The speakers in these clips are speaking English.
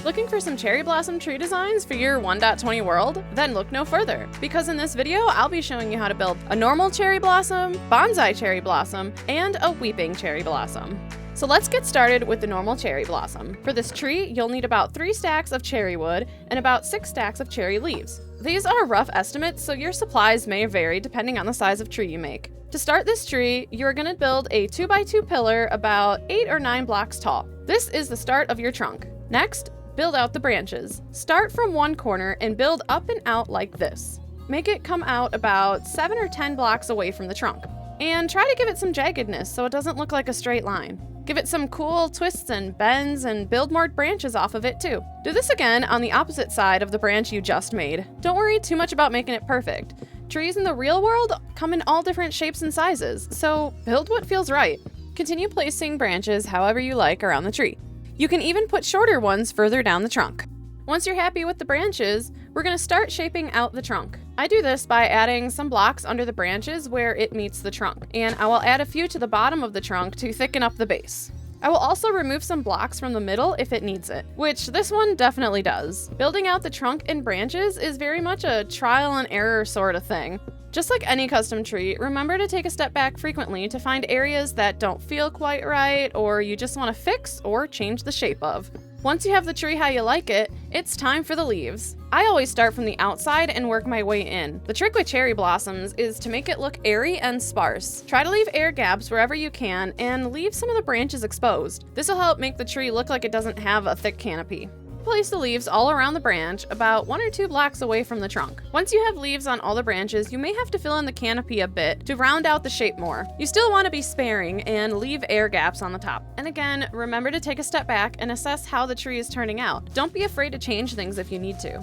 Looking for some cherry blossom tree designs for your 1.20 world? Then look no further, because in this video, I'll be showing you how to build a normal cherry blossom, bonsai cherry blossom, and a weeping cherry blossom. So let's get started with the normal cherry blossom. For this tree, you'll need about 3 stacks of cherry wood and about 6 stacks of cherry leaves. These are rough estimates, so your supplies may vary depending on the size of tree you make. To start this tree, you're going to build a 2x2 pillar about 8 or 9 blocks tall. This is the start of your trunk. Next, build out the branches. Start from one corner and build up and out like this. Make it come out about 7 or 10 blocks away from the trunk. And try to give it some jaggedness so it doesn't look like a straight line. Give it some cool twists and bends and build more branches off of it too. Do this again on the opposite side of the branch you just made. Don't worry too much about making it perfect. Trees in the real world come in all different shapes and sizes, so build what feels right. Continue placing branches however you like around the tree. You can even put shorter ones further down the trunk. Once you're happy with the branches, we're going to start shaping out the trunk. I do this by adding some blocks under the branches where it meets the trunk, and I will add a few to the bottom of the trunk to thicken up the base. I will also remove some blocks from the middle if it needs it, which this one definitely does. Building out the trunk and branches is very much a trial and error sort of thing. Just like any custom tree, remember to take a step back frequently to find areas that don't feel quite right or you just want to fix or change the shape of. Once you have the tree how you like it, it's time for the leaves. I always start from the outside and work my way in. The trick with cherry blossoms is to make it look airy and sparse. Try to leave air gaps wherever you can and leave some of the branches exposed. This will help make the tree look like it doesn't have a thick canopy. Place the leaves all around the branch, about 1 or 2 blocks away from the trunk. Once you have leaves on all the branches, you may have to fill in the canopy a bit to round out the shape more. You still want to be sparing and leave air gaps on the top. And again, remember to take a step back and assess how the tree is turning out. Don't be afraid to change things if you need to.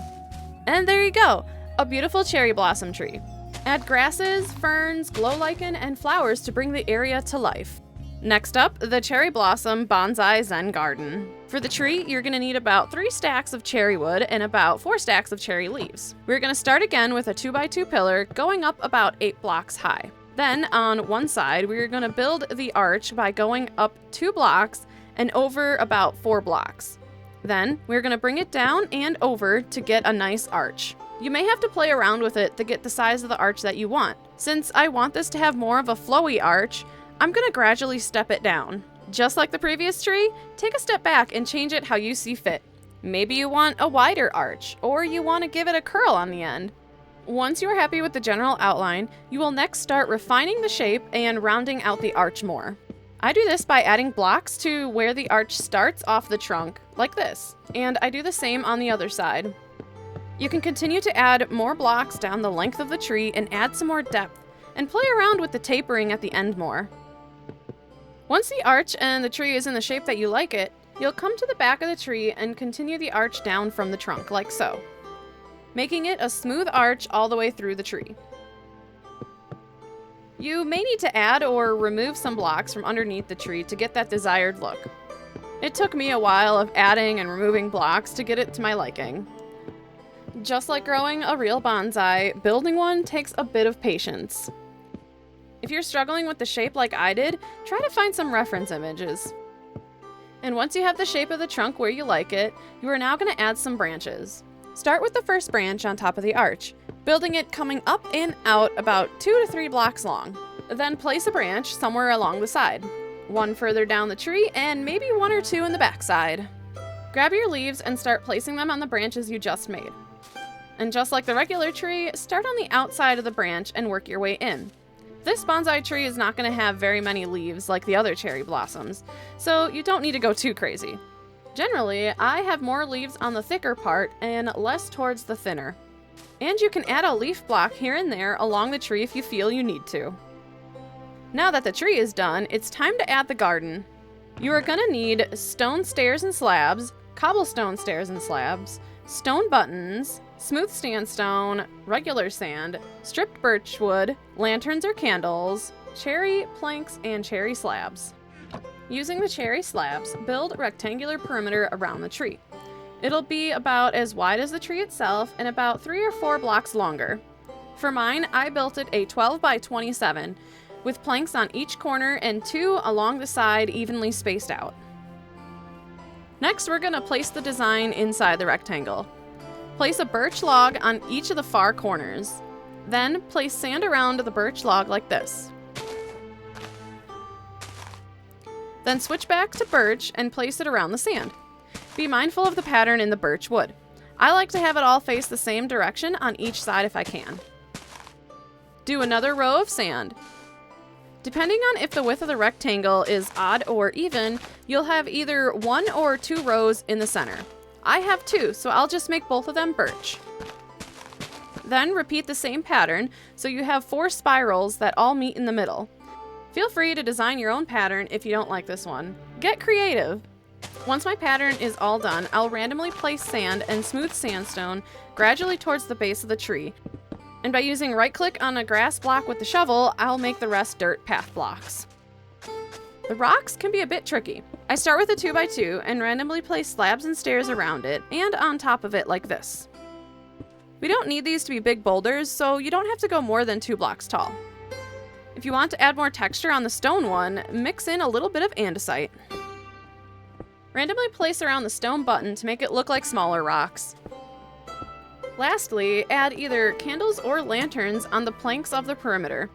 And there you go, a beautiful cherry blossom tree. Add grasses, ferns, glow lichen, and flowers to bring the area to life. Next up, the cherry blossom bonsai Zen Garden. For the tree, you're going to need about 3 stacks of cherry wood and about 4 stacks of cherry leaves. We're going to start again with a 2x2 pillar going up about 8 blocks high. Then on one side, we're going to build the arch by going up 2 blocks and over about 4 blocks. Then we're going to bring it down and over to get a nice arch. You may have to play around with it to get the size of the arch that you want. Since I want this to have more of a flowy arch, I'm going to gradually step it down. Just like the previous tree, take a step back and change it how you see fit. Maybe you want a wider arch, or you want to give it a curl on the end. Once you are happy with the general outline, you will next start refining the shape and rounding out the arch more. I do this by adding blocks to where the arch starts off the trunk, like this, and I do the same on the other side. You can continue to add more blocks down the length of the tree and add some more depth, and play around with the tapering at the end more. Once the arch and the tree is in the shape that you like it, you'll come to the back of the tree and continue the arch down from the trunk, like so, making it a smooth arch all the way through the tree. You may need to add or remove some blocks from underneath the tree to get that desired look. It took me a while of adding and removing blocks to get it to my liking. Just like growing a real bonsai, building one takes a bit of patience. If you're struggling with the shape like I did, try to find some reference images. And once you have the shape of the trunk where you like it, you are now going to add some branches. Start with the first branch on top of the arch, building it coming up and out about 2 to 3 blocks long. Then place a branch somewhere along the side, 1 further down the tree and maybe 1 or 2 in the back side. Grab your leaves and start placing them on the branches you just made. And just like the regular tree, start on the outside of the branch and work your way in. This bonsai tree is not going to have very many leaves like the other cherry blossoms, so you don't need to go too crazy. Generally, I have more leaves on the thicker part and less towards the thinner. And you can add a leaf block here and there along the tree if you feel you need to. Now that the tree is done, it's time to add the garden. You are going to need stone stairs and slabs, cobblestone stairs and slabs, stone buttons, smooth sandstone, regular sand, stripped birch wood, lanterns or candles, cherry planks, and cherry slabs. Using the cherry slabs, build a rectangular perimeter around the tree. It'll be about as wide as the tree itself and about 3 or 4 blocks longer. For mine, I built it a 12 by 27, with planks on each corner and 2 along the side evenly spaced out. Next, we're gonna place the design inside the rectangle. Place a birch log on each of the far corners. Then place sand around the birch log like this. Then switch back to birch and place it around the sand. Be mindful of the pattern in the birch wood. I like to have it all face the same direction on each side if I can. Do another row of sand. Depending on if the width of the rectangle is odd or even, you'll have either 1 or 2 rows in the center. I have 2, so I'll just make both of them birch. Then repeat the same pattern so you have 4 spirals that all meet in the middle. Feel free to design your own pattern if you don't like this one. Get creative! Once my pattern is all done, I'll randomly place sand and smooth sandstone gradually towards the base of the tree. And by using right-click on a grass block with the shovel, I'll make the rest dirt path blocks. The rocks can be a bit tricky. I start with a 2x2 and randomly place slabs and stairs around it and on top of it like this. We don't need these to be big boulders, so you don't have to go more than 2 blocks tall. If you want to add more texture on the stone one, mix in a little bit of andesite. Randomly place around the stone button to make it look like smaller rocks. Lastly, add either candles or lanterns on the planks of the perimeter.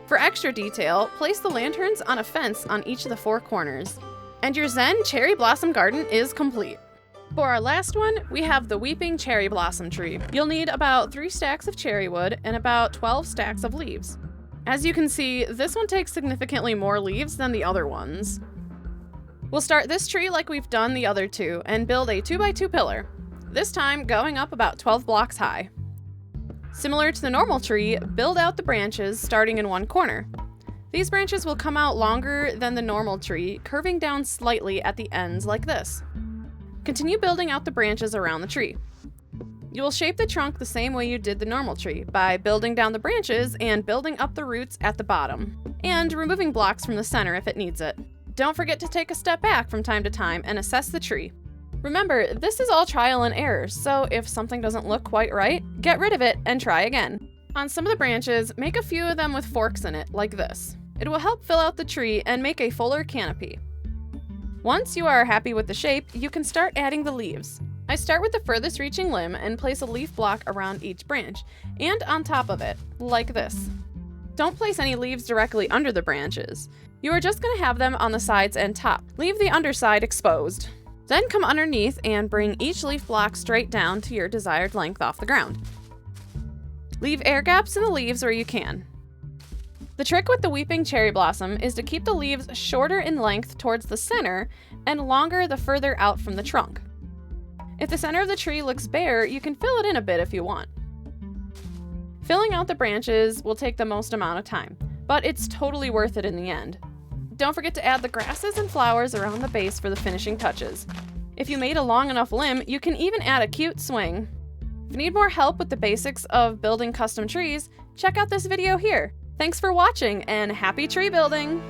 For extra detail, place the lanterns on a fence on each of the 4 corners. And your Zen cherry blossom garden is complete. For our last one, we have the weeping cherry blossom tree. You'll need about 3 stacks of cherry wood and about 12 stacks of leaves. As you can see, this one takes significantly more leaves than the other ones. We'll start this tree like we've done the other 2 and build a 2x2 pillar, this time going up about 12 blocks high. Similar to the normal tree, build out the branches starting in one corner. These branches will come out longer than the normal tree, curving down slightly at the ends like this. Continue building out the branches around the tree. You will shape the trunk the same way you did the normal tree, by building down the branches and building up the roots at the bottom, and removing blocks from the center if it needs it. Don't forget to take a step back from time to time and assess the tree. Remember, this is all trial and error, so if something doesn't look quite right, get rid of it and try again. On some of the branches, make a few of them with forks in it, like this. It will help fill out the tree and make a fuller canopy. Once you are happy with the shape, you can start adding the leaves. I start with the furthest reaching limb and place a leaf block around each branch, and on top of it, like this. Don't place any leaves directly under the branches. You are just going to have them on the sides and top. Leave the underside exposed. Then come underneath and bring each leaf block straight down to your desired length off the ground. Leave air gaps in the leaves where you can. The trick with the weeping cherry blossom is to keep the leaves shorter in length towards the center and longer the further out from the trunk. If the center of the tree looks bare, you can fill it in a bit if you want. Filling out the branches will take the most amount of time, but it's totally worth it in the end. Don't forget to add the grasses and flowers around the base for the finishing touches. If you made a long enough limb, you can even add a cute swing. If you need more help with the basics of building custom trees, check out this video here. Thanks for watching and happy tree building!